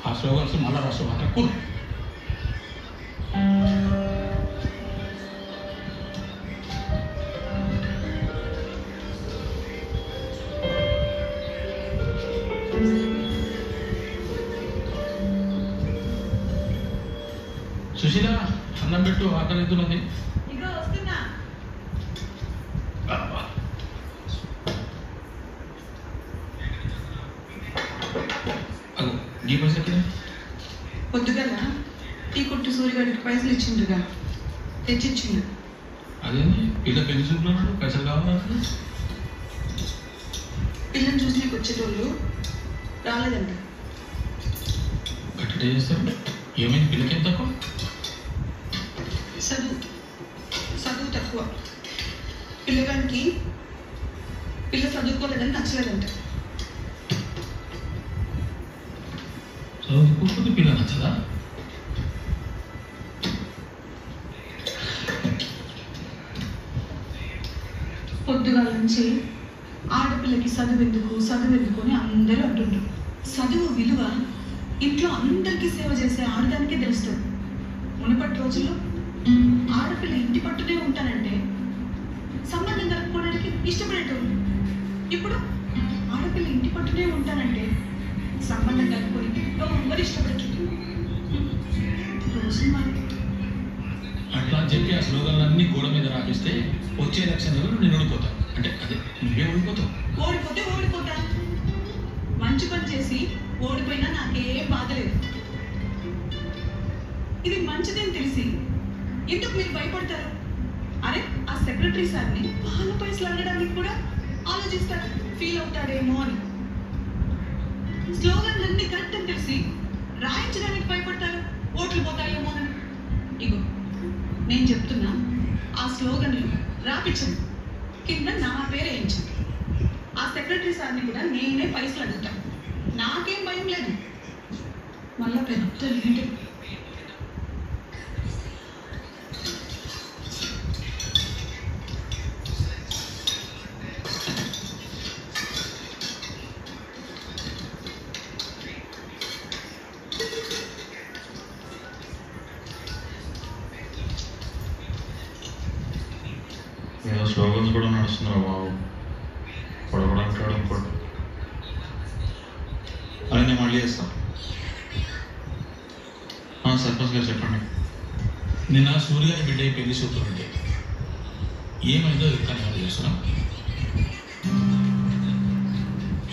ఆ స్లోగన్స్ మళ్ళా రాష్ట్రం మాత్రం కూల్. సుశీల అన్నం పెట్టు, ఆకలి అవుతున్నది. ఈ పైసలు ఎక్కడ? పొద్దుగల టీ కొట్టు సూర్యగారికి పైసలు ఇచ్చిండ్రుగా, తెచ్చిచ్చిండు. అదేంటి పిల్ల పెళ్లి చూపులో పైసలు కావాలంటే? పిల్లని చూసి నీకు వచ్చేటోళ్ళు రాలేదంట. గట్టిటే చేస్తారు. ఏమైంది పిల్లకి? ఎంత తక్కువ? చదువు తక్కువ. పిల్లగానికి పిల్ల చదువుకోలేదని నచ్చలేదంట. చదువుకోకపోతే పిల్ల నచ్చదా? పొద్దుగాల నుంచి ఆడపిల్లకి చదువు ఎందుకు అని అందరూ అంటుండ్రు. చదువు విలువ ఇంట్లో అందరికీ సేవ చేసే ఆడదానికే తెలుస్తుంది. మునుపటి రోజుల్లో ఆడపిల్ల ఇంటి పట్టునే ఉంటానంటే సంబంధం కలుపుకోవడానికి ఇష్టపడేటోళ్ళు. ఇప్పుడు ఆడపిల్ల ఇంటి పట్టునే ఉంటానంటే సంబంధం కలుపుకొని ఎవరు ఇష్టపడేటోళ్ళు. రోజు మరి అట్లా అని చెప్పి ఆ స్లోగన్లన్నీ గోడ మీద రాపిస్తే వచ్చే ఎలక్షన్లలో నేను ఓడిపోతాను. అంటే అదే నువ్వే ఓడిపోతావు. ఓడిపోతా. మంచి పని చేసి ఓడిపోయినా నాకేం బాధ లేదు. ఇది మంచిదని తెలిసి ఎందుకు మీరు భయపడతారు? అరే ఆ సెక్రటరీ సార్ని వాళ్ళ పైసలు అడగడానికి కూడా ఆలోచిస్తారు, ఫీల్ అవుతాడేమో అని. స్లోగన్లన్నీ కరెక్ట్ అని తెలిసి రాయించడానికి భయపడతారు, ఓట్లు పోతాయేమో అని. ఇగో నేను చెప్తున్నా, ఆ స్లోగన్లు రాపించండి, కింద నా పేరు వేయించండి. ఆ సెక్రటరీ సార్ని కూడా నేనే పైసలు అడుగుతాను, నాకేం భయం లేదు. మళ్ళా పెద్ద లీడర్. ఏదో స్లోగన్స్ కూడా నడుస్తున్నారు బాబు. పొడవడంటాడు ఇంకోటి. అదే నేను మళ్ళీ చేస్తాను. సర్పంచ్ గారు చెప్పండి. నిన్న సూర్యగారి బిడ్డ పెళ్లి చూపులు ఉంటే ఏమైందో కానీ చేస్తున్నాం.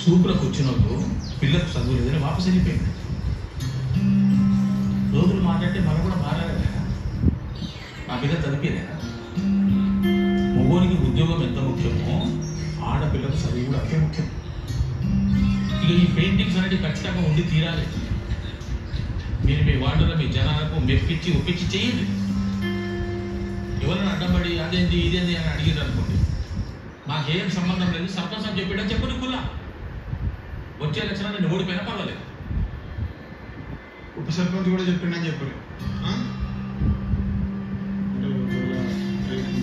చూపులకు వచ్చినప్పుడు పిల్లలకు చదువు లేదని వాపసు వెళ్ళిపోయింది. రోజులు మాట్లాడితే మనం కూడా మారాలి కదా. ఆ పిల్ల చదివేదా? మగోనికి ఉద్యోగం ఎంత ముఖ్యమో ఆడపిల్లకు చదువు కూడా అంతే ముఖ్యం. ఇక ఈ పెయింటింగ్స్ అనేది ఖచ్చితంగా ఉండి తీరాలి. మీరు మీ వార్డులో మీ జనాలకు మెప్పించి ఒప్పించి చేయండి. ఎవరైనా అడ్డంపడి అదేంటి ఇదేంటి అని అడిగారు అనుకోండి, మాకేం సంబంధం లేదు, సర్పంచ్ అని చెప్పాడని చెప్పని కులా వచ్చే లక్షణాలు నేను ఓడిపోయినా పర్వాలేదు. ఉప సర్పంచ్ కూడా చెప్పిండని చెప్పారు.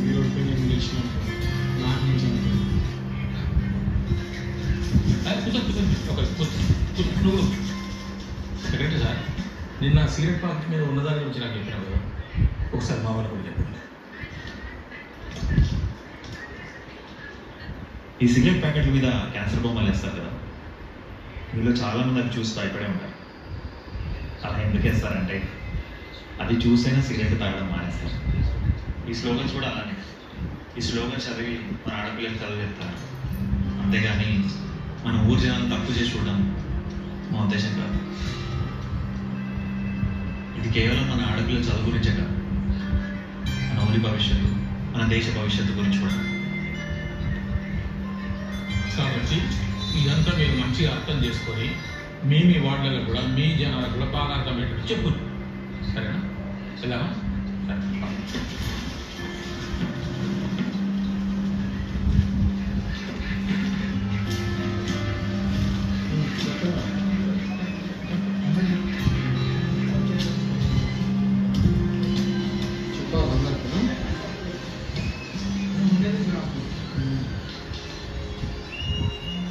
మీరు ఓడిపోయి నేను గెలిచినట్టు నాకు నువ్వు సెక్రటరీ సార్, నిన్న సిగరెట్ పాకెట్ మీద ఉన్నదాని గురించి నాకు చెప్పినావు కదా, ఒకసారి మా వాళ్ళు కూడా చెప్పండి. ఈ సిగరెట్ ప్యాకెట్ల మీద క్యాన్సర్ బొమ్మలు వేస్తారు కదా, మీలో చాలామంది అది చూసి భయపడే ఉంటారు. అలా ఎందుకు వేస్తారంటే అది చూసైనా సిగరెట్ తాగడం మానేస్తారు. ఈ స్లోగన్స్ కూడా అలానే. ఈ స్లోగన్స్ చదివి మన ఆడపిల్లలు చదివేస్తారు, అంతేగాని మన ఊరి జనాలను తప్పు చేసి చూడడం మా ఉద్దేశం కాదు. ఇది కేవలం మన ఆడపిల్లల చదువు గురించే కాదు, మన ఊరి భవిష్యత్తు, మన దేశ భవిష్యత్తు గురించి కూడా. కాబట్టి ఇదంతా మీరు మంచిగా అర్థం చేసుకొని మీ వార్డులలో కూడా మీ జనాలకు కూడా బాగా అర్థమయ్యేటట్టు చెప్పు. సరేనా? వెళ్ళామా? సరే.